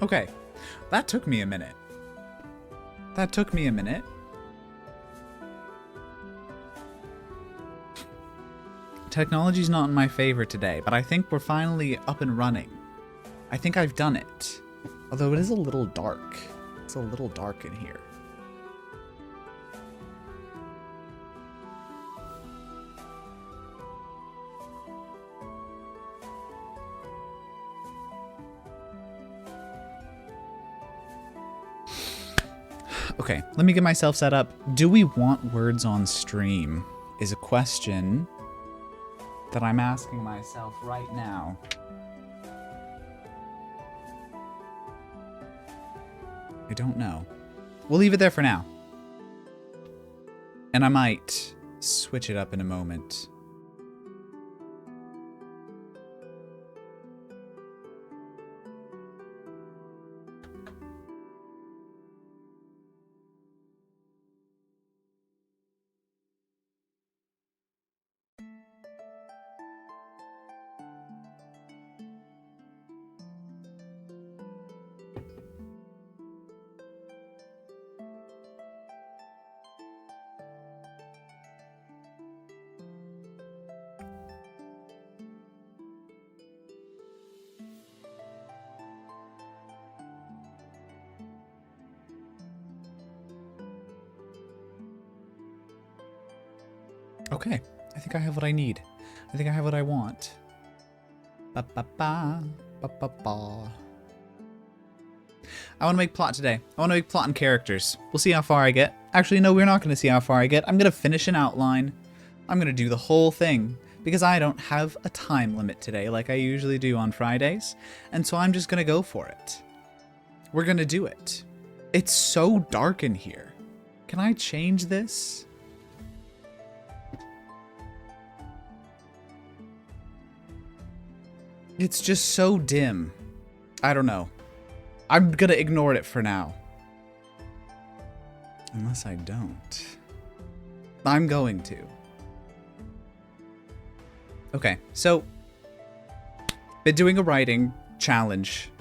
Okay, that took me a minute. That took me a minute. Technology's not in my favor today, but I think we're finally up and running. I think I've done it. Although it is a little dark. It's a little dark in here. Okay, let me get myself set up. Do we want words on stream? Is a question that I'm asking myself right now. I don't know. We'll leave it there for now. And I might switch it up in a moment. Okay, I think I have what I need. I think I have what I want. Ba ba ba ba ba ba. I want to make plot today. I want to make plot and characters. We'll see how far I get. Actually, no, we're not going to see how far I get. I'm going to finish an outline. I'm going to do the whole thing because I don't have a time limit today like I usually do on Fridays. And so I'm just going to go for it. We're going to do it. It's so dark in here. Can I change this? It's just so dim. I don't know. I'm gonna ignore it for now. Unless I don't. I'm going to. Okay, so been doing a writing challenge.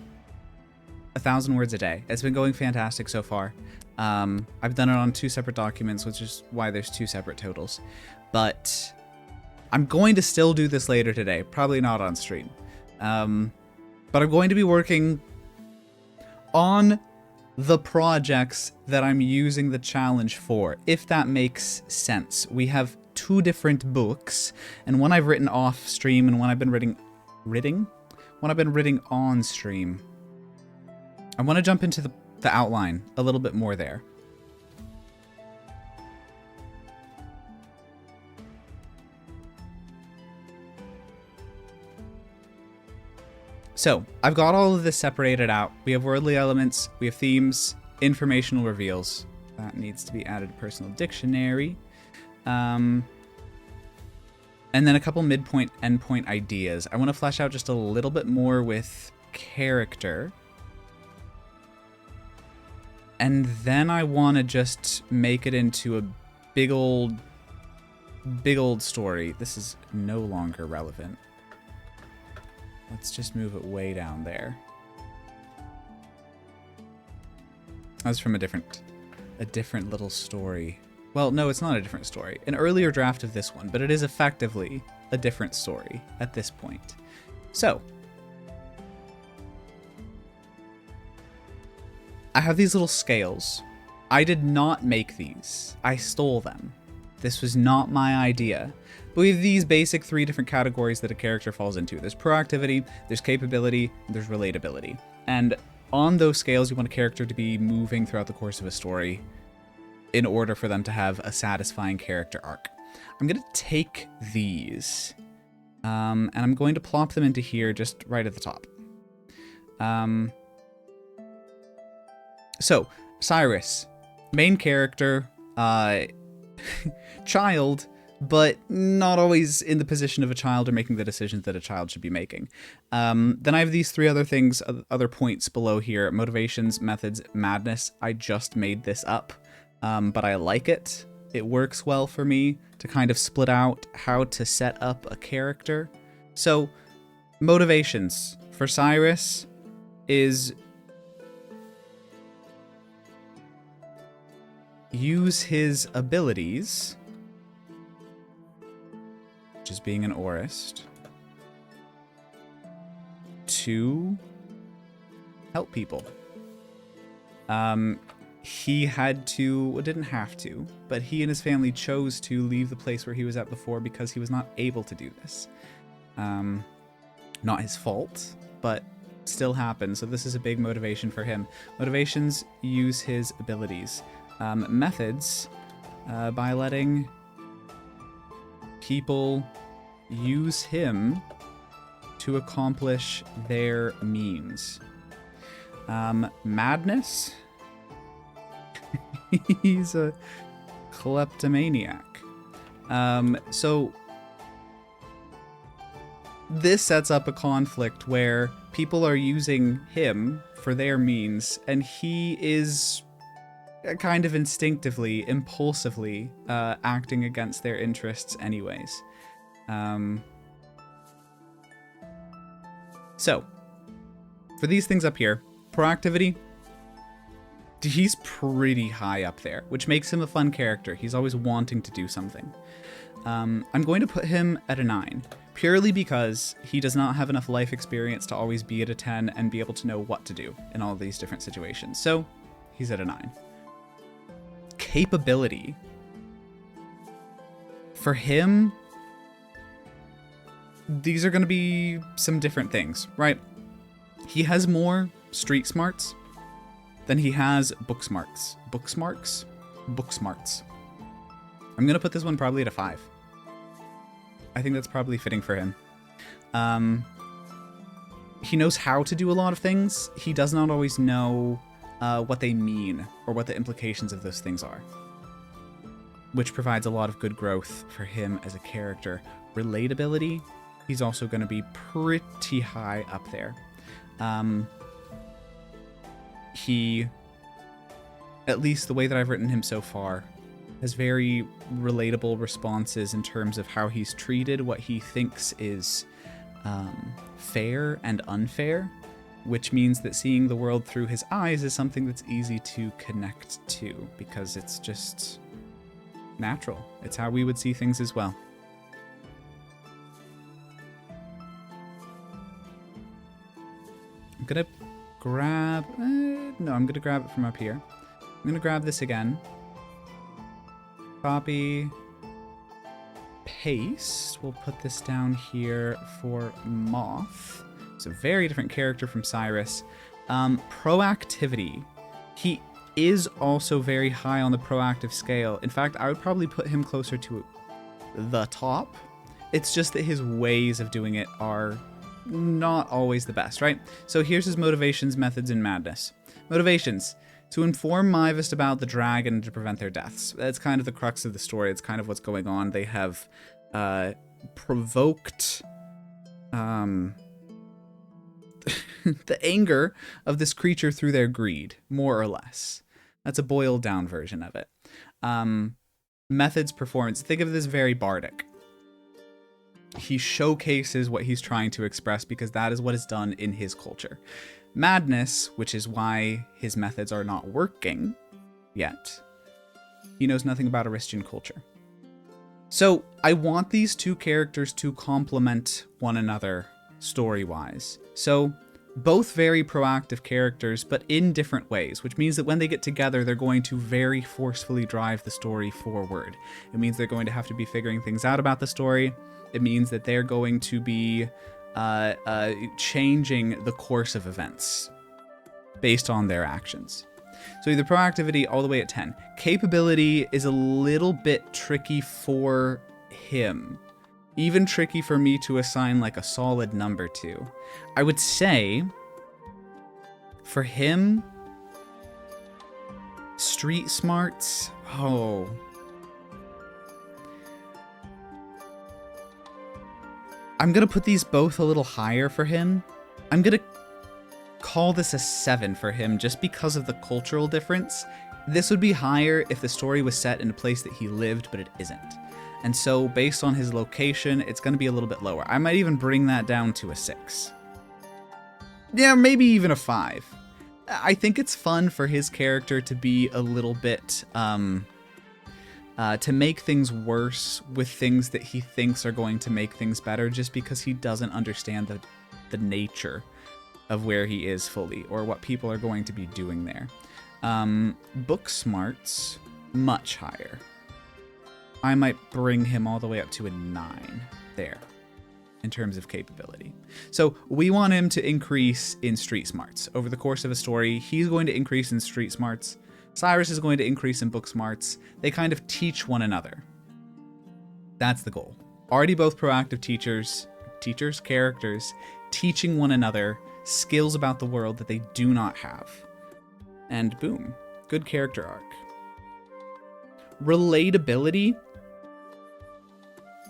1,000 words a day. It's been going fantastic so far. I've done it on 2 separate documents, which is why there's 2 separate totals. But I'm going to still do this later today. Probably not on stream. But I'm going to be working on the projects that I'm using the challenge for, if that makes sense. We have 2 different books, and one I've written off stream and one I've been writing on stream. I want to jump into the outline a little bit more there. So, I've got all of this separated out. We have wordly elements, we have themes, informational reveals. That needs to be added to personal dictionary. And then a couple midpoint, endpoint ideas. I want to flesh out just a little bit more with character. And then I want to just make it into a big old story. This is no longer relevant. Let's just move it way down there. That's from a different little story. Well, no, it's not a different story. An earlier draft of this one, but it is effectively a different story at this point. So, I have these little scales. I did not make these. I stole them. This was not my idea. But we have these basic 3 different categories that a character falls into. There's proactivity, there's capability, and there's relatability. And on those scales, you want a character to be moving throughout the course of a story in order for them to have a satisfying character arc. I'm going to take these, and I'm going to plop them into here just right at the top. So, Cyrus, main character, child, but not always in the position of a child or making the decisions that a child should be making. Then I have these 3 other things, other points below here. Motivations, methods, madness. I just made this up, but I like it. It works well for me to kind of split out how to set up a character. So, motivations for Cyrus is use his abilities, which is being an aurist, to help people. He had to, well, didn't have to, but he and his family chose to leave the place where he was at before because he was not able to do this. Not his fault, but still happened. So this is a big motivation for him. Motivations, use his abilities. Methods, by letting people use him to accomplish their means. Madness, he's a kleptomaniac. So this sets up a conflict where people are using him for their means, and he is kind of instinctively, impulsively acting against their interests anyways. So, for these things up here, proactivity, he's pretty high up there, which makes him a fun character. He's always wanting to do something. I'm going to put him at a 9, purely because he does not have enough life experience to always be at a 10 and be able to know what to do in all of these different situations. So, he's at a 9. Capability. For him, these are going to be some different things, right? He has more street smarts than he has book smarts. Book smarts? Book smarts. I'm going to put this one probably at a 5. I think that's probably fitting for him. He knows how to do a lot of things. He does not always know what they mean or what the implications of those things are, which provides a lot of good growth for him as a character. Relatability, he's also going to be pretty high up there. He, at least the way that I've written him so far, has very relatable responses in terms of how he's treated what he thinks is fair and unfair, which means that seeing the world through his eyes is something that's easy to connect to because it's just natural. It's how we would see things as well. I'm gonna grab... no, I'm gonna grab it from up here. I'm gonna grab this again. Copy. Paste. We'll put this down here for Moth. It's a very different character from Cyrus. Proactivity. He is also very high on the proactive scale. In fact, I would probably put him closer to the top. It's just that his ways of doing it are not always the best, right? So here's his motivations, methods, and madness. Motivations. To inform Mivest about the dragon and to prevent their deaths. That's kind of the crux of the story. It's kind of what's going on. They have provoked the anger of this creature through their greed, more or less. That's a boiled down version of it. Methods, performance. Think of this very bardic. He showcases what he's trying to express because that is what is done in his culture. Madness, which is why his methods are not working yet. He knows nothing about Aristian culture. So I want these two characters to complement one another story-wise. So both very proactive characters, but in different ways, which means that when they get together, they're going to very forcefully drive the story forward. It means they're going to have to be figuring things out about the story. It means that they're going to be changing the course of events based on their actions. So the proactivity all the way at 10. Capability is a little bit tricky for him. Even tricky for me to assign like a solid number to. I would say for him, street smarts, I'm going to put these both a little higher for him. I'm going to call this a 7 for him just because of the cultural difference. This would be higher if the story was set in a place that he lived, but it isn't. And so based on his location, it's going to be a little bit lower. I might even bring that down to a 6. Yeah, maybe even a 5. I think it's fun for his character to be a little bit, to make things worse with things that he thinks are going to make things better, just because he doesn't understand the nature of where he is fully, or what people are going to be doing there. Book smarts, much higher. I might bring him all the way up to a 9 there in terms of capability. So we want him to increase in street smarts. Over the course of a story, he's going to increase in street smarts. Cyrus is going to increase in book smarts. They kind of teach one another. That's the goal. Already both proactive characters, teaching one another skills about the world that they do not have. And boom, good character arc. Relatability,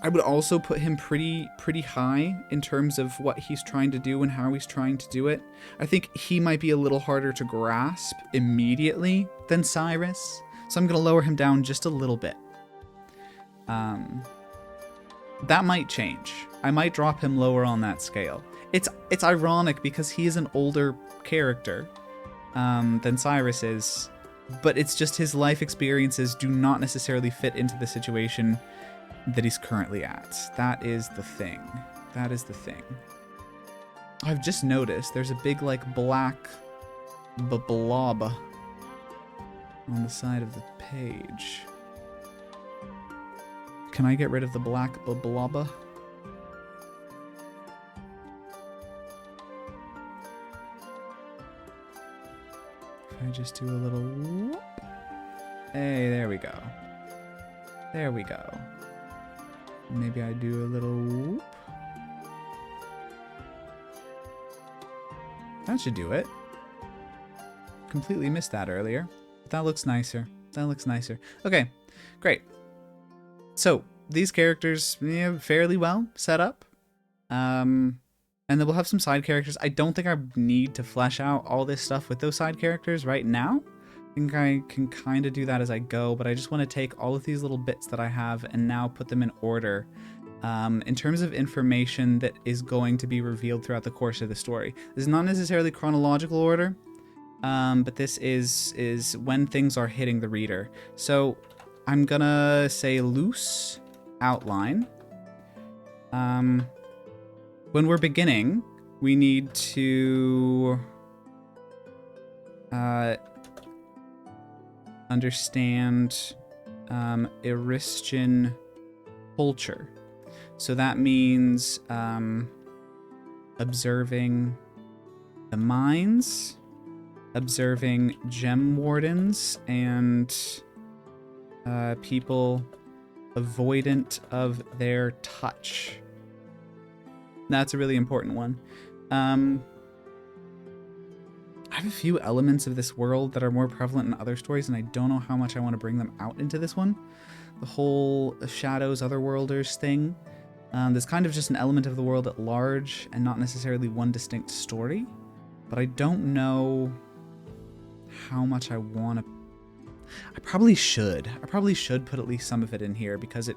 I would also put him pretty high in terms of what he's trying to do and how he's trying to do it. I think he might be a little harder to grasp immediately than Cyrus, so I'm going to lower him down just a little bit. That might change. I might drop him lower on that scale. It's ironic because he is an older character than Cyrus is, but it's just his life experiences do not necessarily fit into the situation that he's currently at. That is the thing. That is the thing. I've just noticed there's a big, like, black blob on the side of the page. Can I get rid of the black blob? If I just do a little whoop. Hey, there we go. There we go. Maybe I do a little whoop. That should do it. Completely missed that earlier. That looks nicer. That looks nicer. Okay, great. So, these characters, fairly well set up. And then we'll have some side characters. I don't think I need to flesh out all this stuff with those side characters right now. I think I can kind of do that as I go, but I just want to take all of these little bits that I have and now put them in order in terms of information that is going to be revealed throughout the course of the story. This is not necessarily chronological order, but this is when things are hitting the reader. So I'm gonna say loose outline. When we're beginning, we need to understand Eristian culture. So that means observing the mines, observing gem wardens, and people avoidant of their touch. That's a really important one. I have a few elements of this world that are more prevalent in other stories, and I don't know how much I want to bring them out into this one. The whole Shadows, Otherworlders thing. There's kind of just an element of the world at large, and not necessarily one distinct story. But I don't know how much I want to... I probably should put at least some of it in here, because it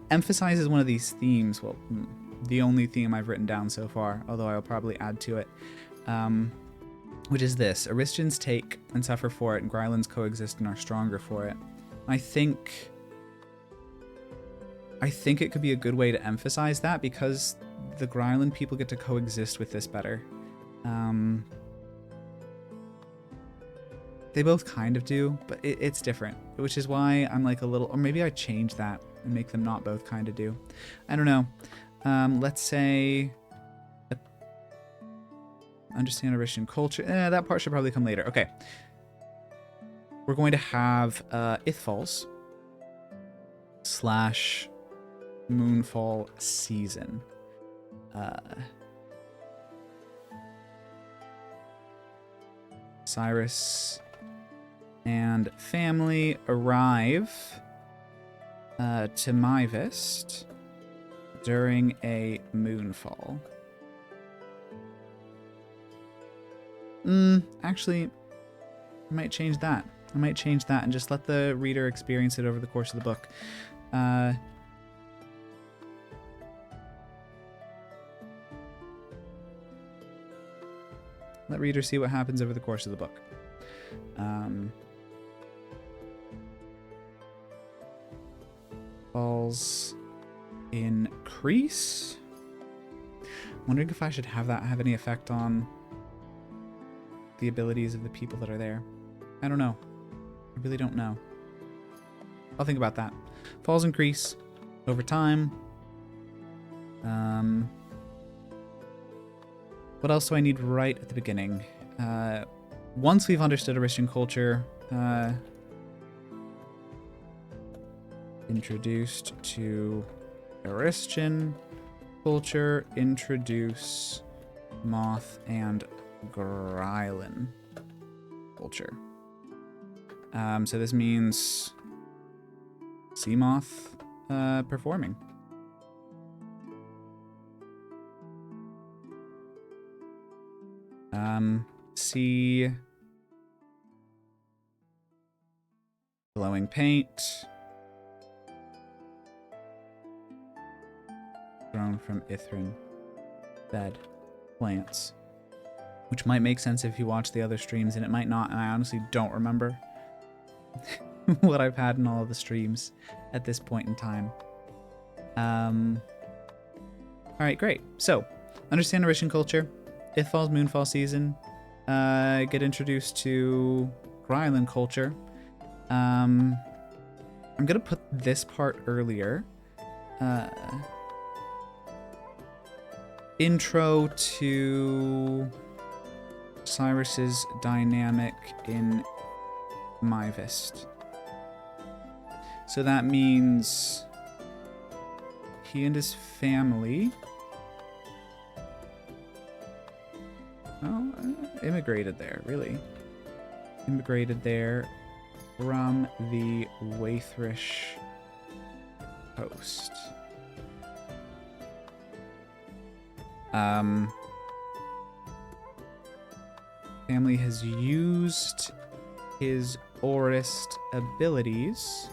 emphasizes one of these themes. Well, the only theme I've written down so far, although I'll probably add to it. Which is this: Eristians take and suffer for it, and Grylands coexist and are stronger for it. I think it could be a good way to emphasize that, because the Gryland people get to coexist with this better. They both kind of do, but it's different, which is why I'm like a little... Or maybe I change that and make them not both kind of do. I don't know. Let's say... Understand Eristian culture. That part should probably come later. Okay. We're going to have Ithfalls / Moonfall season. Cyrus and family arrive to Myvist during a moonfall. Actually, I might change that. I might change that and just let the reader experience it over the course of the book. Let readers see what happens over the course of the book. Falls increase. Wondering if I should have that have any effect on the abilities of the people that are there. I don't know. I really don't know. I'll think about that. Falls increase over time. What else do I need right at the beginning? Once we've understood Aristian culture, introduced to Aristian culture, introduce Moth and Grylan culture. So this means Seamoth performing. See glowing paint grown from Ithrin. Bed plants, which might make sense if you watch the other streams, and it might not, and I honestly don't remember what I've had in all of the streams at this point in time. Alright, great. So, understand Orician culture. Ithfall's Moonfall season. Get introduced to Grylan culture. I'm gonna put this part earlier. Intro to Cyrus's dynamic in Myvist. So that means he and his family immigrated there, really. Immigrated there from the Waithrish coast. Family has used his Aurist abilities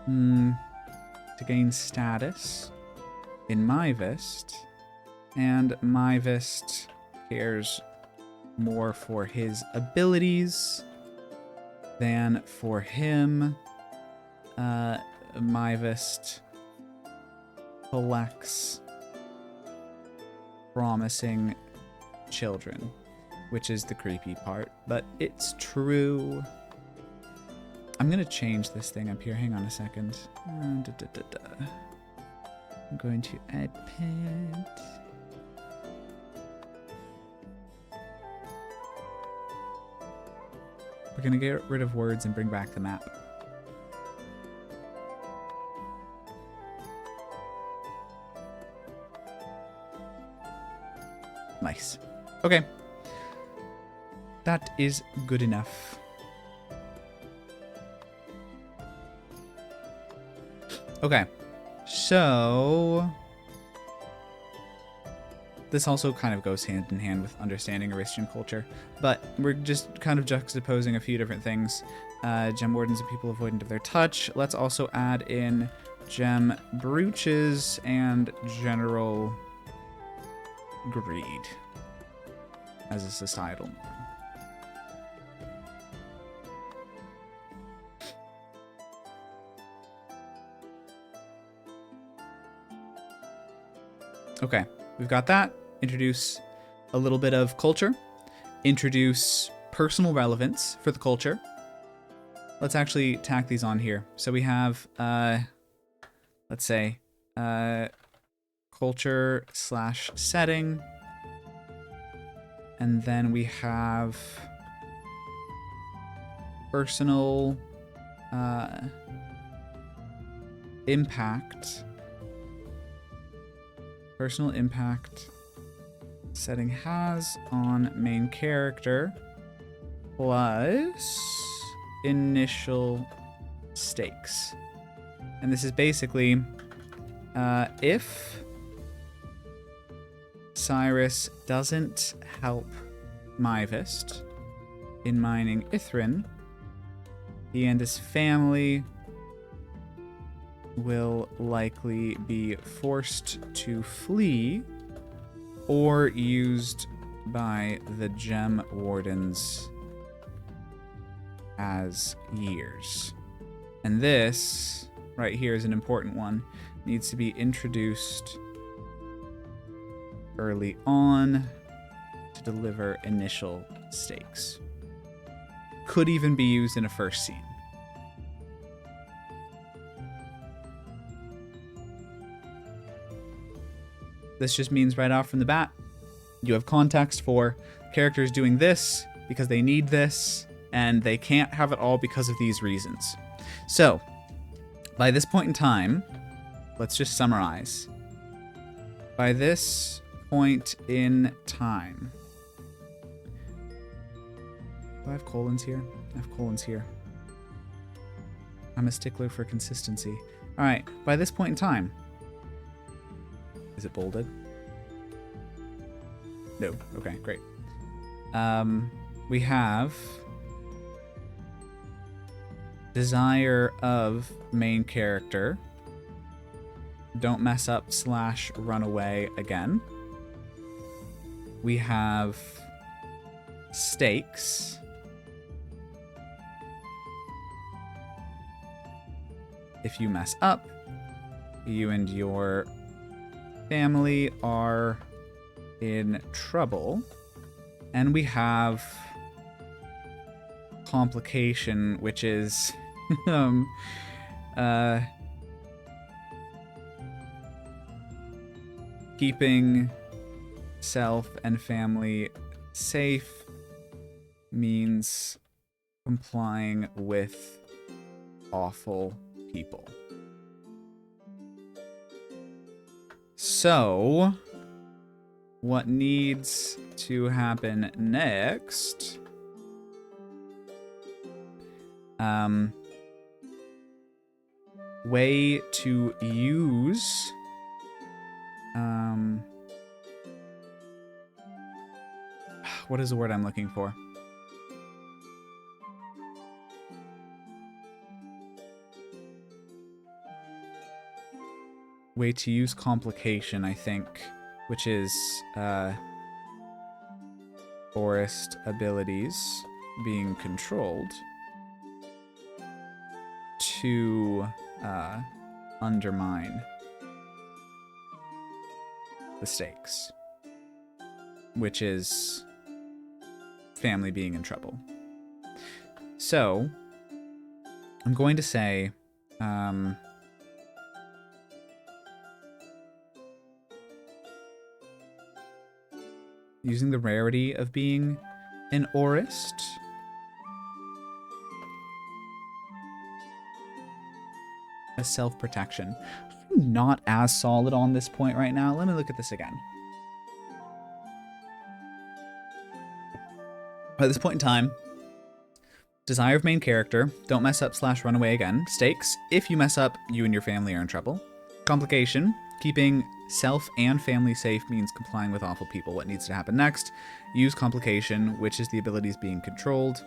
to gain status in Myvist, and Myvist cares more for his abilities than for him. Myvist collects promising children, which is the creepy part, but it's true. I'm gonna change this thing up here. Hang on a second. I'm going to add pet. We're gonna get rid of words and bring back the map. Nice. Okay. That is good enough. Okay. So this also kind of goes hand in hand with understanding Aristian culture, but we're just kind of juxtaposing a few different things. Gem Wardens are people avoidant of their touch. Let's also add in gem brooches and general greed as a societal norm. Okay, we've got that. Introduce a little bit of culture. Introduce personal relevance for the culture. Let's actually tack these on here. So we have, let's say, culture / setting. And then we have personal impact. Personal impact setting has on main character plus initial stakes. And this is basically if Cyrus doesn't help Myvist in mining Ithrin, he and his family will likely be forced to flee or used by the gem wardens as years. And this right here is an important one. Needs to be introduced early on to deliver initial stakes. Could even be used in a first scene. This just means right off from the bat, you have context for characters doing this because they need this, and they can't have it all because of these reasons. So, by this point in time, let's just summarize. By this point in time... Do I have colons here? I have colons here. I'm a stickler for consistency. Alright, by this point in time... Is it bolded? No. Okay, great. We have... Desire of main character. Don't mess up / run away again. We have stakes. If you mess up, you and your family are in trouble. And we have complication, which is keeping self and family safe means complying with awful people. So, what needs to happen next? Way to use what is the word I'm looking for? Way to use complication, I think, which is forest abilities being controlled to undermine the stakes, which is family being in trouble. So, I'm going to say, using the rarity of being an Aurist, a self-protection. I'm not as solid on this point right now. Let me look at this again. At this point in time, desire of main character, don't mess up / run away again. Stakes, if you mess up, you and your family are in trouble. Complication, keeping self and family safe means complying with awful people. What needs to happen next? Use complication, which is the abilities being controlled.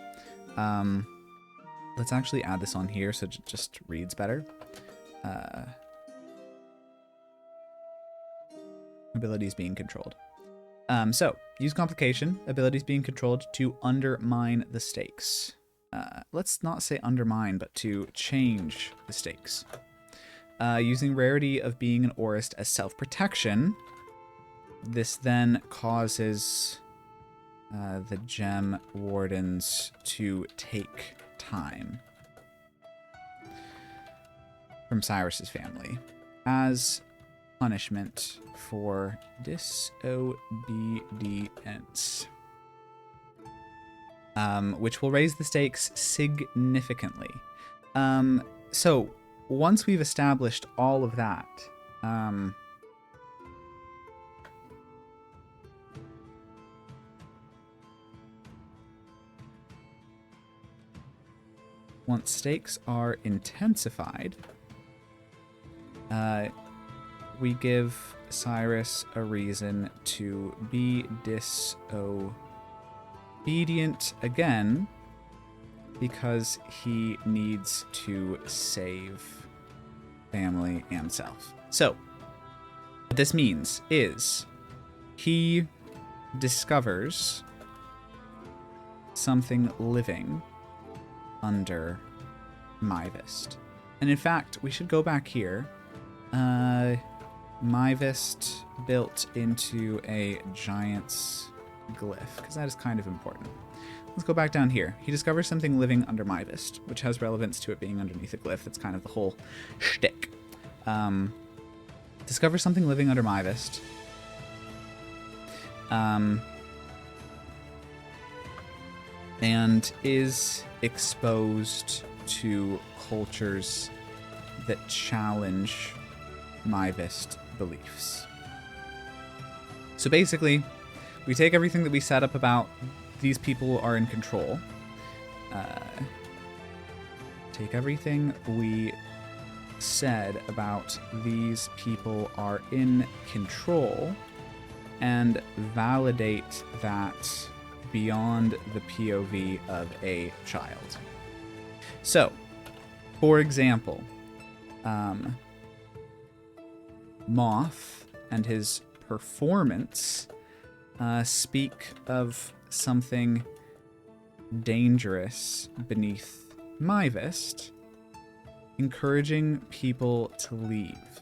Let's actually add this on here so it just reads better. Abilities being controlled. So, use complication, abilities being controlled to undermine the stakes. Let's not say undermine, but to change the stakes. Using rarity of being an Aurist as self-protection, this then causes the gem wardens to take time from Cyrus's family as punishment for disobedience, which will raise the stakes significantly. So once we've established all of that, once stakes are intensified, we give Cyrus a reason to be disobedient again because he needs to save family and self. So, what this means is he discovers something living under Myvist. And in fact, we should go back here. Myvist built into a giant's glyph, because that is kind of important. Let's go back down here. He discovers something living under Myvist, which has relevance to it being underneath a glyph. That's kind of the whole shtick. Discovers something living under Myvist. And is exposed to cultures that challenge Myvist beliefs. So basically, we take everything that we set up about these people are in control. Take everything we said about these people are in control and validate that beyond the POV of a child. So, for example, Moth and his performance speak of something dangerous beneath Myvist, encouraging people to leave.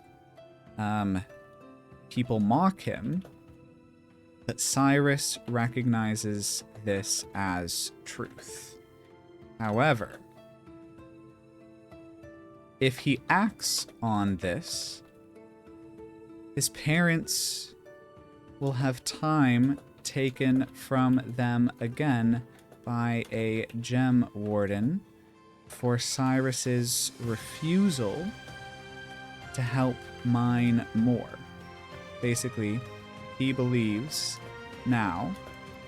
People mock him, but Cyrus recognizes this as truth. However, if he acts on this, his parents will have time taken from them again by a gem warden for Cyrus's refusal to help mine more. Basically, he believes now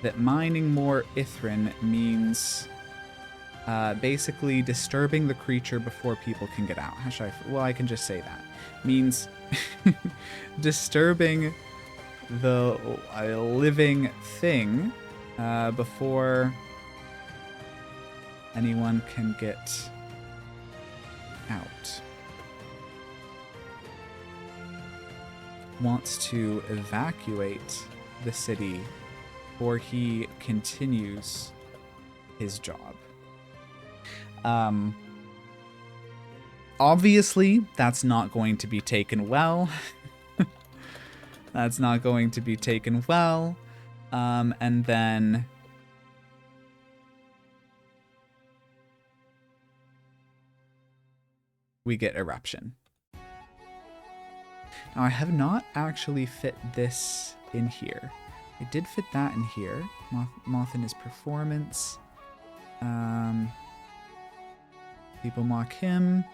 that mining more Ithrin means basically disturbing the creature before people can get out. How should I... Well, I can just say that. Means disturbing the living thing before anyone can get out. Wants to evacuate the city before he continues his job. Obviously, that's not going to be taken well. That's not going to be taken well. And then we get Eruption. Now, I have not actually fit this in here. I did fit that in here. Moth in his performance. People mock him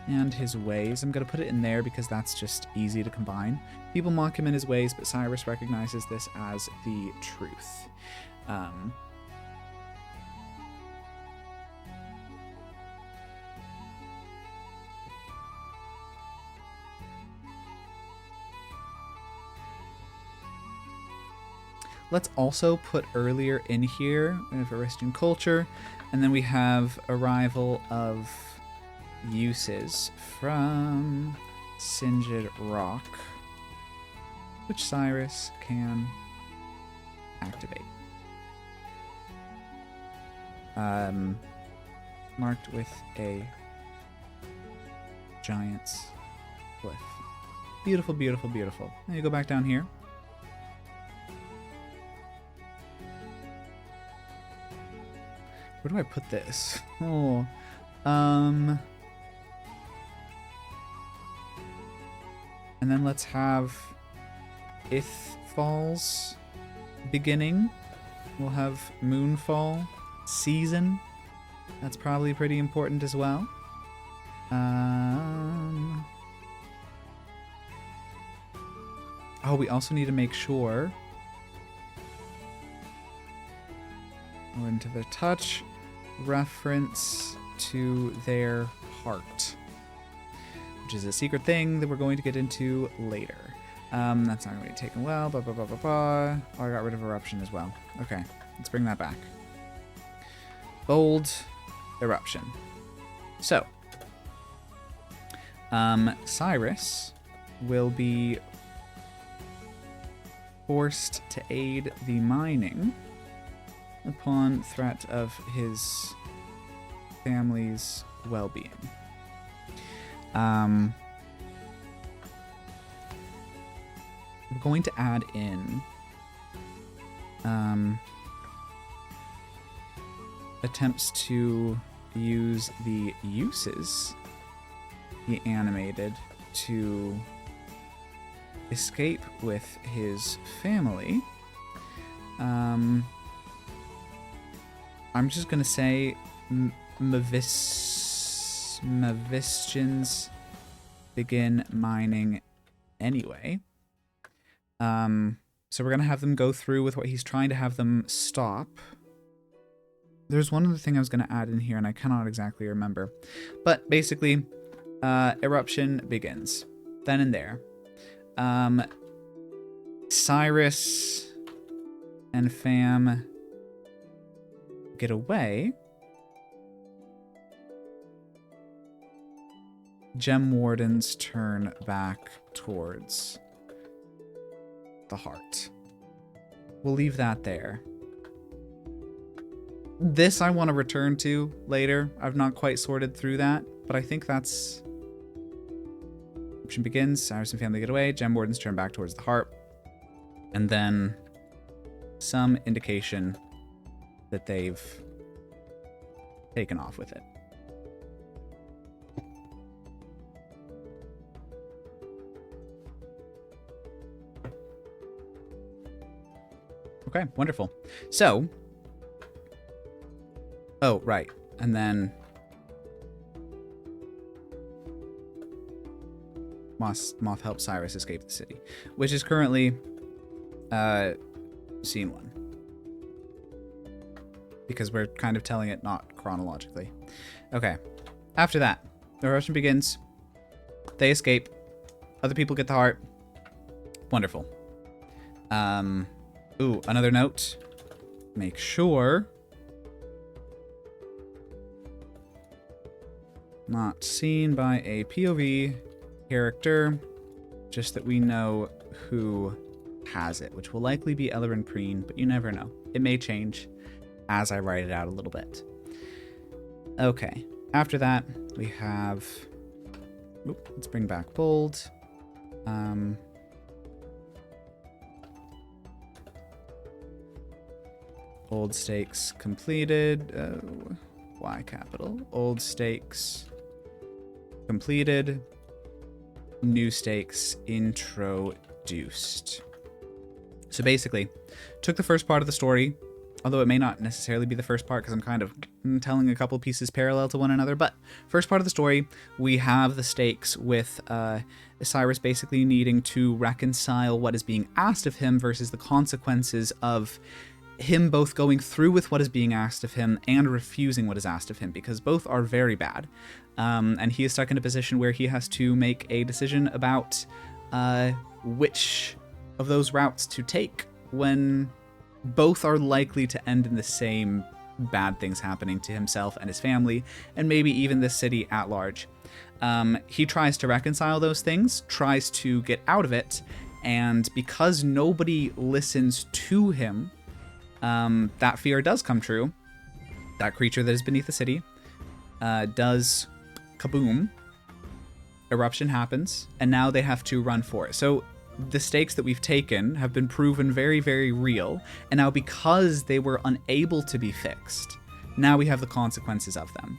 and his ways. I'm going to put it in there because that's just easy to combine. People mock him in his ways, but Cyrus recognizes this as the truth. Let's also put earlier in here, we have Aristian culture, and then we have arrival of uses from Singed Rock, which Cyrus can activate. Marked with a giant's glyph. Beautiful, beautiful, beautiful. Now you go back down here. Where do I put this? Oh, and then let's have Ithfall's beginning. We'll have Moonfall season. That's probably pretty important as well. Oh, we also need to make sure we're into the touch reference to their heart, which is a secret thing that we're going to get into later. That's not going to be taken well. Blah, blah, blah, blah, blah. Oh, I got rid of Eruption as well. Okay, let's bring that back. Bold Eruption. So, Cyrus will be forced to aid the mining upon threat of his family's well-being. We're going to add in attempts to use the uses he animated to escape with his family. I'm just gonna say Mavistians begin mining anyway. So we're gonna have them go through with what he's trying to have them stop. There's one other thing I was gonna add in here and I cannot exactly remember. But basically, eruption begins. Then and there. Cyrus and fam get away. Gem Wardens turn back towards the heart. We'll leave that there. This I want to return to later. I've not quite sorted through that, but I think that's... Eruption begins, Cyrus and family get away, Gem Wardens turn back towards the heart, and then some indication that they've taken off with it. Okay, wonderful. So, oh, right, and then Moth helps Cyrus escape the city, which is currently scene 1. Because we're kind of telling it not chronologically. Okay. After that, the eruption begins. They escape. Other people get the heart. Wonderful. Ooh, another note. Make sure not seen by a POV character, just that we know who has it, which will likely be Ellerin Preen, but you never know. It may change as I write it out a little bit. Okay, after that, we have... Oop, let's bring back bold. Old stakes completed. Y capital. Old stakes completed. New stakes introduced. So basically, took the first part of the story, although it may not necessarily be the first part because I'm kind of telling a couple pieces parallel to one another, but first part of the story, we have the stakes with Cyrus basically needing to reconcile what is being asked of him versus the consequences of him both going through with what is being asked of him and refusing what is asked of him, because both are very bad. And he is stuck in a position where he has to make a decision about which of those routes to take when both are likely to end in the same bad things happening to himself and his family, and maybe even the city at large. He tries to reconcile those things, tries to get out of it, and because nobody listens to him, that fear does come true. That creature that is beneath the city does kaboom. Eruption happens, and now they have to run for it. So the stakes that we've taken have been proven very, very real, and now because they were unable to be fixed, now we have the consequences of them.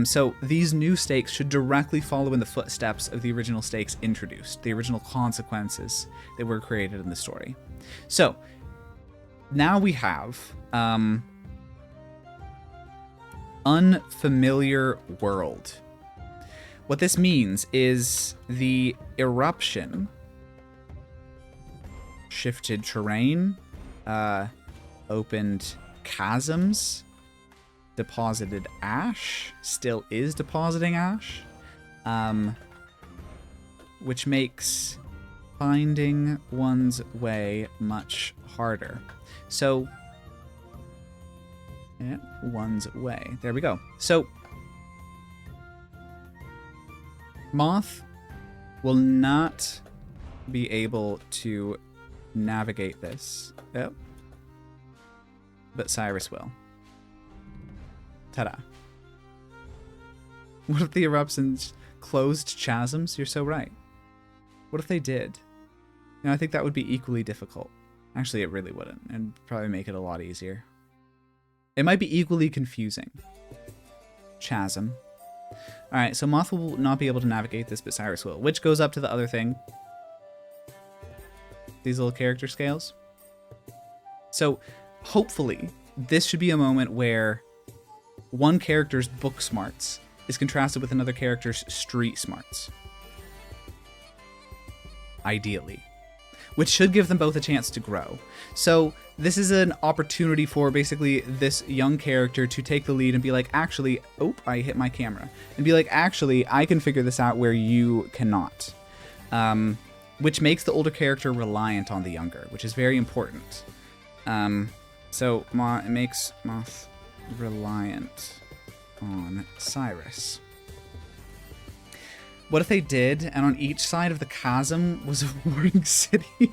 So these new stakes should directly follow in the footsteps of the original stakes introduced, the original consequences that were created in the story. So now we have unfamiliar world. What this means is the eruption shifted terrain, opened chasms, deposited ash, still is depositing ash, which makes finding one's way much harder. So, yeah, one's way. There we go. So, Moth will not be able to navigate this. Yep. But Cyrus will. Ta-da. What if the eruptions closed chasms? You're so right. What if they did? You know, I think that would be equally difficult. Actually, it really wouldn't. It'd probably make it a lot easier. It might be equally confusing. Chasm. Alright, so Moth will not be able to navigate this, but Cyrus will. Which goes up to the other thing. These little character scales. So, hopefully, this should be a moment where one character's book smarts is contrasted with another character's street smarts. Ideally. Which should give them both a chance to grow. So this is an opportunity for basically this young character to take the lead and be like, actually, oh, I hit my camera. And be like, actually, I can figure this out where you cannot. Which makes the older character reliant on the younger, which is very important. So it makes Moth reliant on Cyrus. What if they did, and on each side of the chasm was a warring city?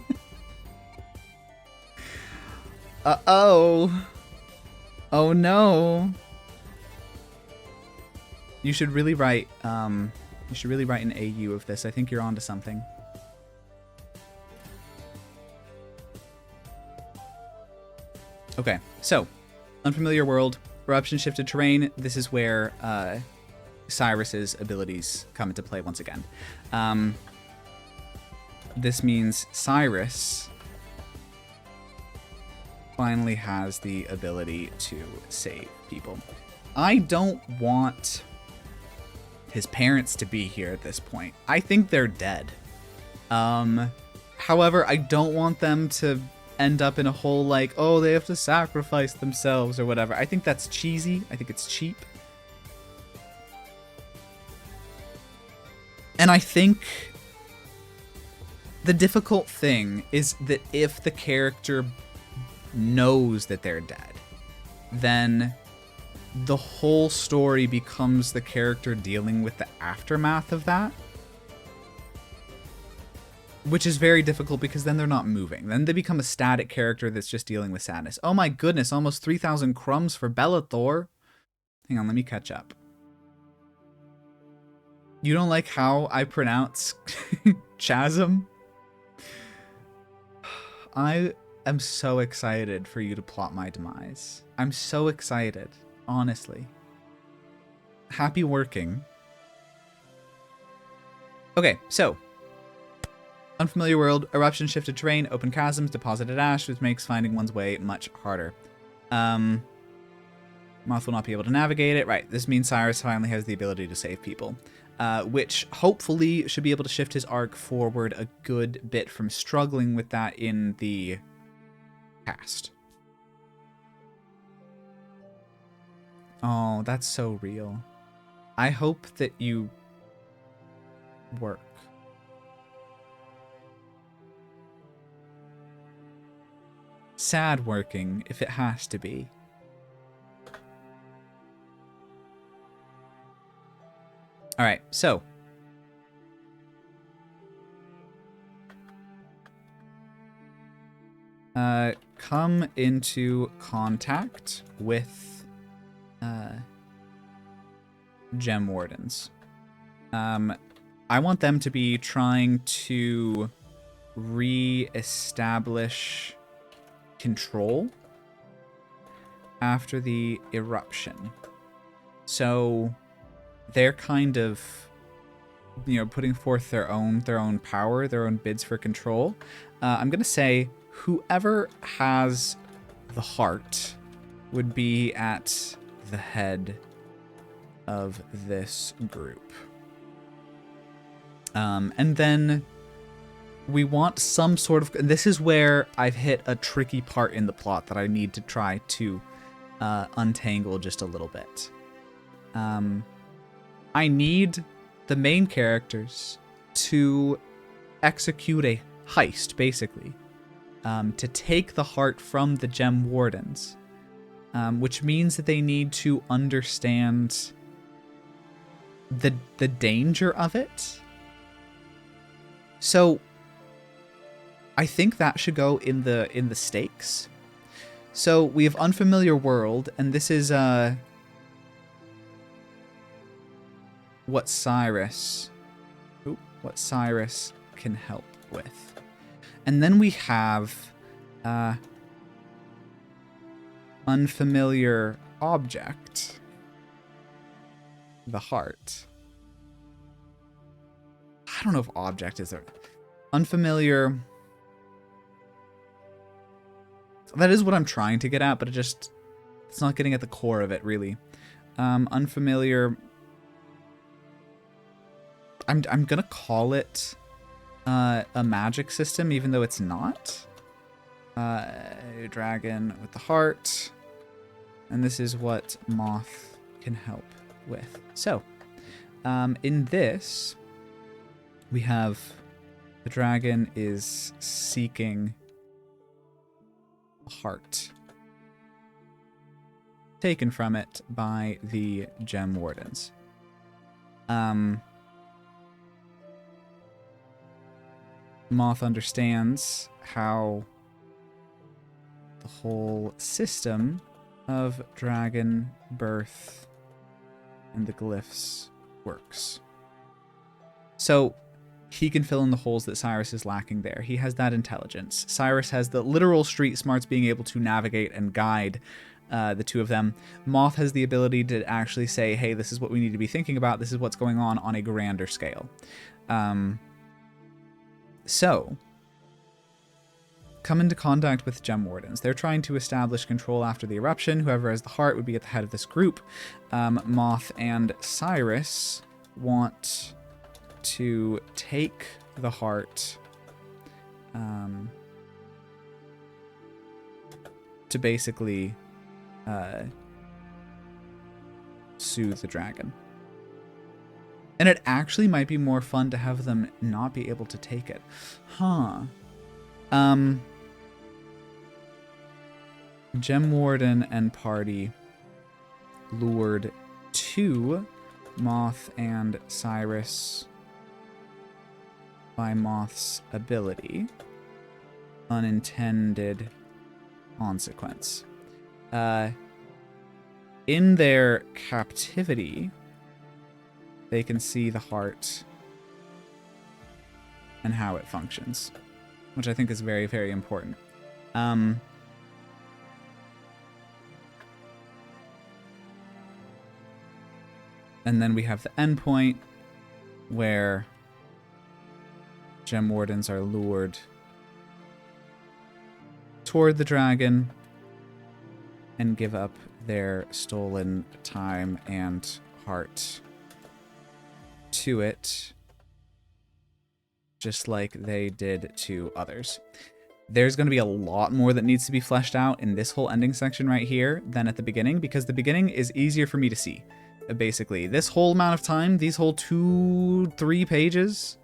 Uh-oh. Oh no. You should really write an AU of this. I think you're onto something. Okay, so unfamiliar world, eruption shifted terrain. This is where Cyrus's abilities come into play once again. This means Cyrus finally has the ability to save people. I don't want his parents to be here at this point. I think they're dead. However, I don't want them to end up in a whole like, oh, they have to sacrifice themselves or whatever. I think that's cheesy. I think it's cheap. And I think the difficult thing is that if the character knows that they're dead, then the whole story becomes the character dealing with the aftermath of that. Which is very difficult because then they're not moving. Then they become a static character that's just dealing with sadness. Oh my goodness, almost 3,000 crumbs for Bellathor. Hang on, let me catch up. You don't like how I pronounce chasm? I am so excited for you to plot my demise. I'm so excited, honestly. Happy working. Okay, so unfamiliar world, eruption shifted terrain, open chasms, deposited ash, which makes finding one's way much harder. Moth will not be able to navigate it. Right, this means Cyrus finally has the ability to save people. Which hopefully should be able to shift his arc forward a good bit from struggling with that in the past. Oh, that's so real. I hope that you work. Sad working, if it has to be. Alright, so come into contact with Gem Wardens. I want them to be trying to re-establish control after the eruption. So they're kind of, you know, putting forth their own power, their own bids for control. I'm gonna say whoever has the heart would be at the head of this group. And then we want some sort of, this is where I've hit a tricky part in the plot that I need to try to untangle just a little bit. I need the main characters to execute a heist, basically, to take the heart from the Gem Wardens, which means that they need to understand the danger of it. So I think that should go in the stakes. So we have unfamiliar world, and this is what Cyrus can help with. And then we have unfamiliar object, the heart. I don't know if object is unfamiliar. That is what I'm trying to get at, but it's not getting at the core of it, really. Unfamiliar. I'm gonna call it a magic system, even though it's not. Dragon with the heart. And this is what Moth can help with. So, in this, we have the dragon is seeking a heart taken from it by the Gem Wardens. Moth understands how the whole system of dragon birth and the glyphs works. So he can fill in the holes that Cyrus is lacking there. He has that intelligence. Cyrus has the literal street smarts, being able to navigate and guide the two of them. Moth has the ability to actually say, hey, this is what we need to be thinking about. This is what's going on a grander scale. So, come into contact with Gem Wardens. They're trying to establish control after the eruption. Whoever has the heart would be at the head of this group. Moth and Cyrus want to take the heart to basically soothe the dragon. And it actually might be more fun to have them not be able to take it. Huh. Gem Warden and party lured to Moth and Cyrus by Moth's ability. Unintended consequence. In their captivity, they can see the heart and how it functions, which I think is very, very important. And then we have the endpoint where Gem Wardens are lured toward the dragon and give up their stolen time and heart to it, just like they did to others. There's going to be a lot more that needs to be fleshed out in this whole ending section right here than at the beginning, because the beginning is easier for me to see. Basically, this whole amount of time, these whole 2-3 pages,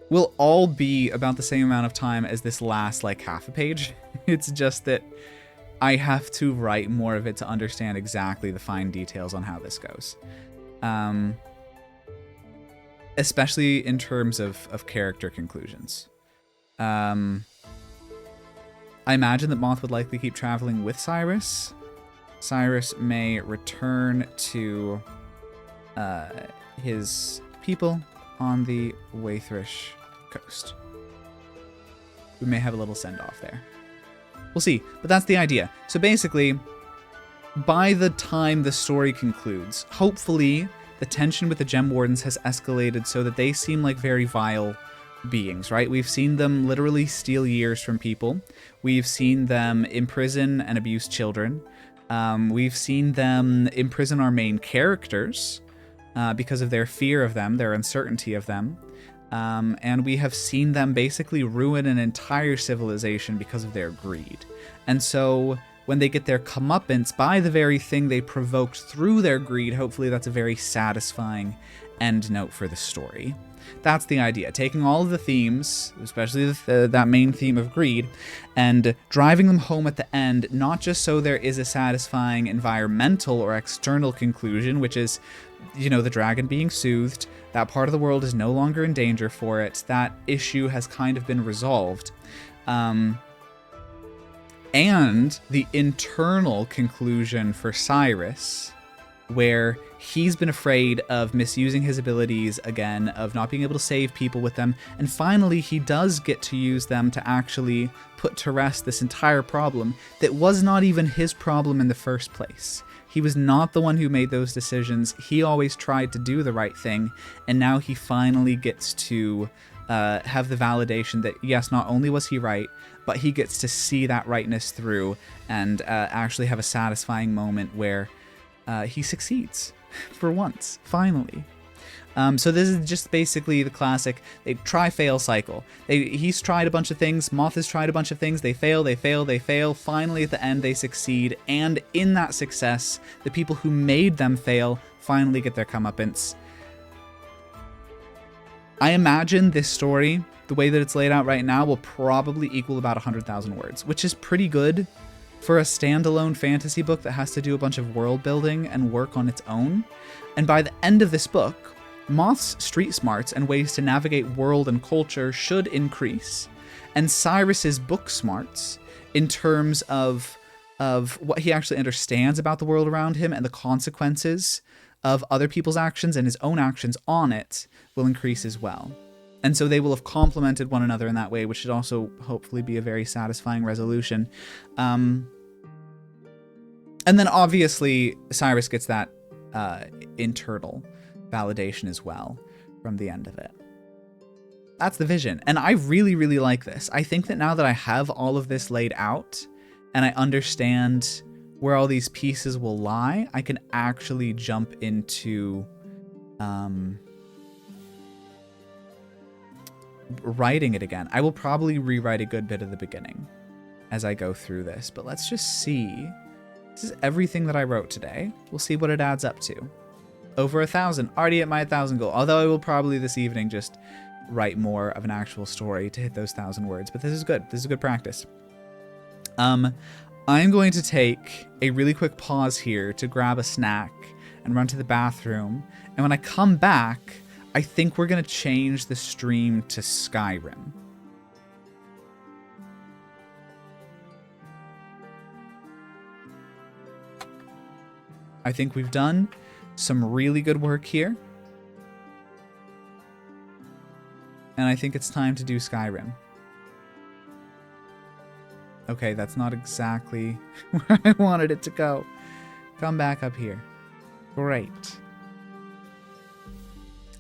will all be about the same amount of time as this last, like, half a page. It's just that I have to write more of it to understand exactly the fine details on how this goes. Especially in terms of character conclusions. I imagine that Moth would likely keep traveling with Cyrus. Cyrus may return to his people on the Waithrish coast. We may have a little send-off there. We'll see, but that's the idea. So basically, by the time the story concludes, hopefully the tension with the Gem Wardens has escalated so that they seem like very vile beings, right? We've seen them literally steal years from people. We've seen them imprison and abuse children. We've seen them imprison our main characters because of their fear of them, their uncertainty of them. And we have seen them basically ruin an entire civilization because of their greed. And so when they get their comeuppance by the very thing they provoked through their greed, hopefully that's a very satisfying end note for the story. That's the idea. Taking all of the themes, especially that main theme of greed, and driving them home at the end, not just so there is a satisfying environmental or external conclusion, which is you know, the dragon being soothed. That part of the world is no longer in danger for it. That issue has kind of been resolved. And the internal conclusion for Cyrus, where he's been afraid of misusing his abilities again, of not being able to save people with them, and finally he does get to use them to actually put to rest this entire problem that was not even his problem in the first place. He was not the one who made those decisions. He always tried to do the right thing, and now he finally gets to have the validation that, yes, not only was he right, but he gets to see that rightness through and actually have a satisfying moment where he succeeds for once, finally. So this is just basically the classic they try-fail cycle. He's tried a bunch of things, Moth has tried a bunch of things, they fail, they fail, they fail, finally at the end they succeed, and in that success, the people who made them fail finally get their comeuppance. I imagine this story, the way that it's laid out right now, will probably equal about 100,000 words, which is pretty good for a standalone fantasy book that has to do a bunch of world building and work on its own. And by the end of this book, Moth's street smarts and ways to navigate world and culture should increase, and Cyrus's book smarts, in terms of what he actually understands about the world around him and the consequences of other people's actions and his own actions on it, will increase as well. And so they will have complemented one another in that way, which should also hopefully be a very satisfying resolution. And then obviously Cyrus gets that internal validation as well from the end of it. That's the vision. And I really, really like this. I think that now that I have all of this laid out and I understand where all these pieces will lie, I can actually jump into writing it again. I will probably rewrite a good bit of the beginning as I go through this, but let's just see. This is everything that I wrote today. We'll see what it adds up to. Over 1,000, already at my 1,000 goal. Although I will probably this evening just write more of an actual story to hit those 1,000 words, but this is good. This is good practice. I'm going to take a really quick pause here to grab a snack and run to the bathroom. And when I come back, I think we're going to change the stream to Skyrim. I think we've done some really good work here. And I think it's time to do Skyrim. Okay, that's not exactly where I wanted it to go. Come back up here. Great.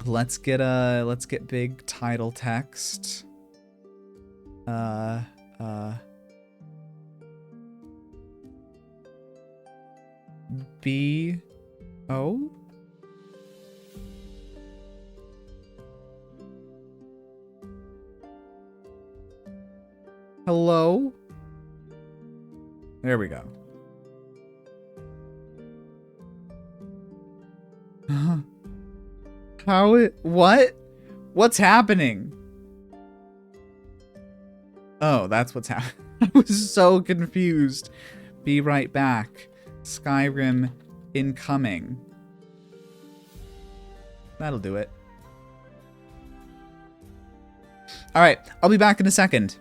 Let's get big title text. B-O? Hello? There we go. What? What's happening? Oh, that's what's happening. I was so confused. Be right back. Skyrim incoming. That'll do it. All right, I'll be back in a second.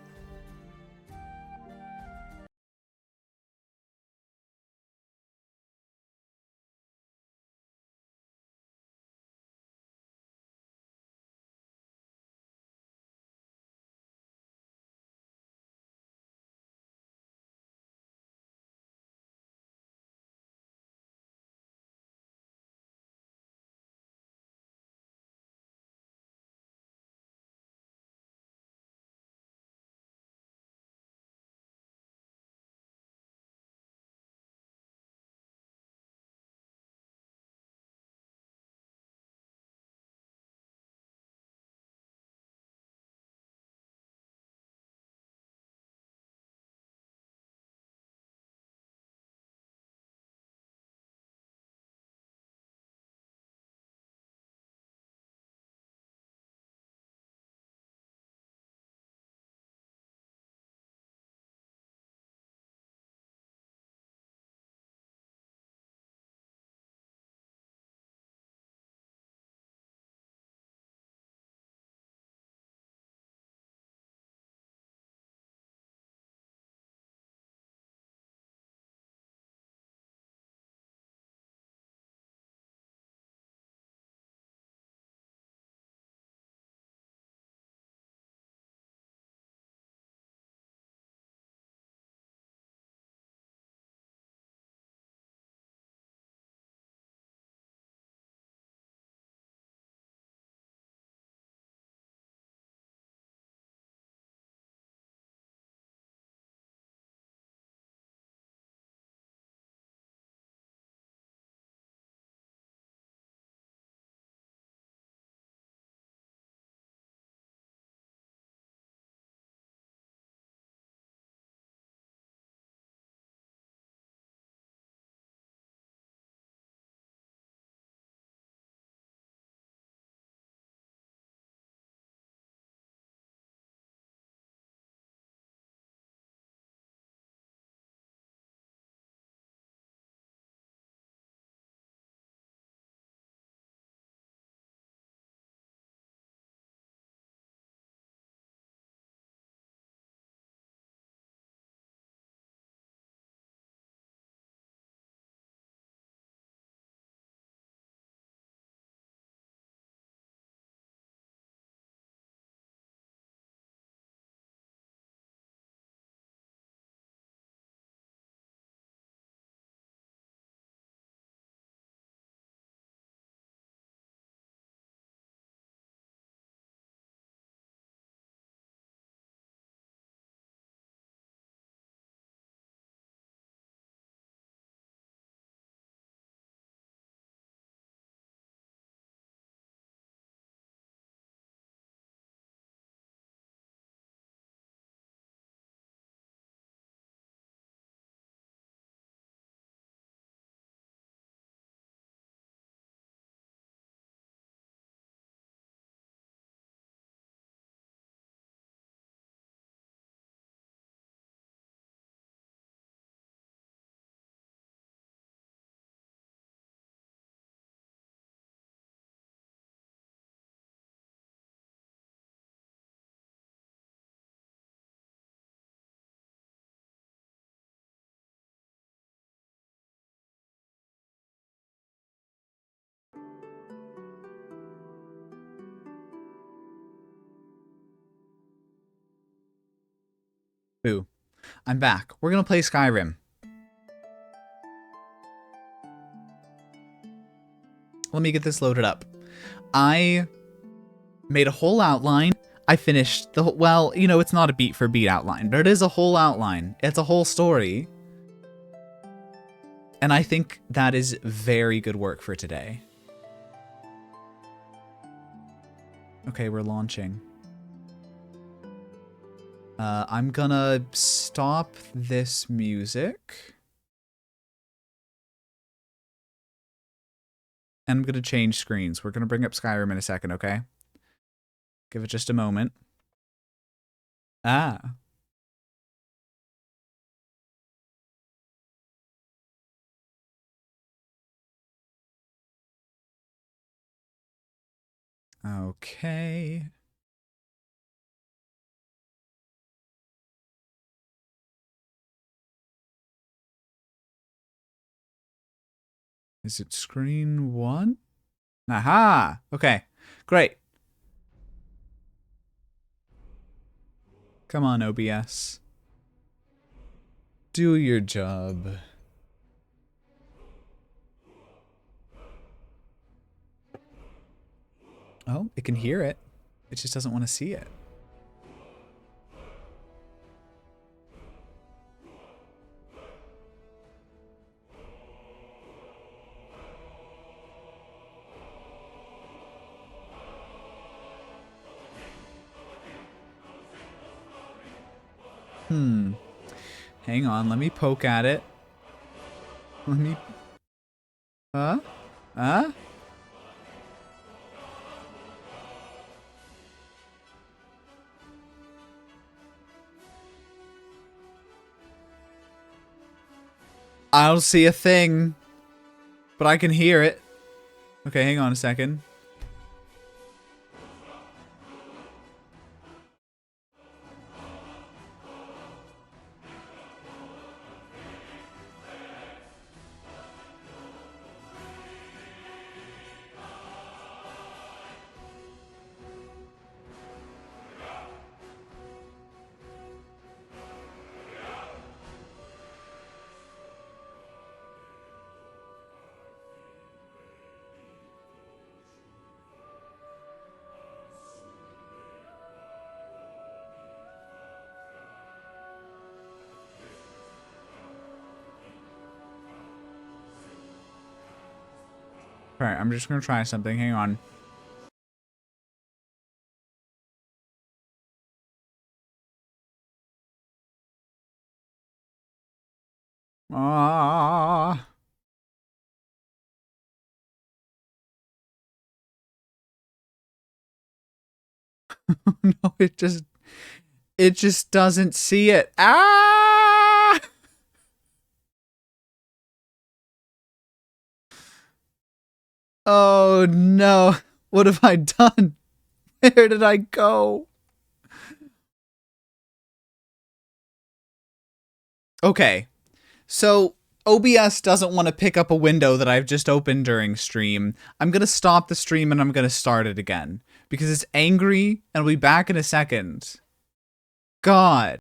Boo. I'm back. We're gonna play Skyrim. Let me get this loaded up. I made a whole outline. I finished the whole, well, you know, it's not a beat for beat outline, but it is a whole outline. It's a whole story. And I think that is very good work for today. Okay, we're launching. I'm gonna stop this music. And I'm gonna change screens. We're gonna bring up Skyrim in a second, okay? Give it just a moment. Ah. Okay. Is it screen 1? Aha! Okay, great. Come on, OBS. Do your job. Oh, it can hear it. It just doesn't want to see it. Hang on, let me poke at it. Let me... Huh? Huh? I don't see a thing. But I can hear it. Okay, hang on a second. Alright, I'm just gonna try something. Hang on. Ah. No, it just doesn't see it. Ah! Oh no. What have I done? Where did I go? Okay. So OBS doesn't want to pick up a window that I've just opened during stream. I'm going to stop the stream and I'm going to start it again because it's angry and I'll be back in a second. God.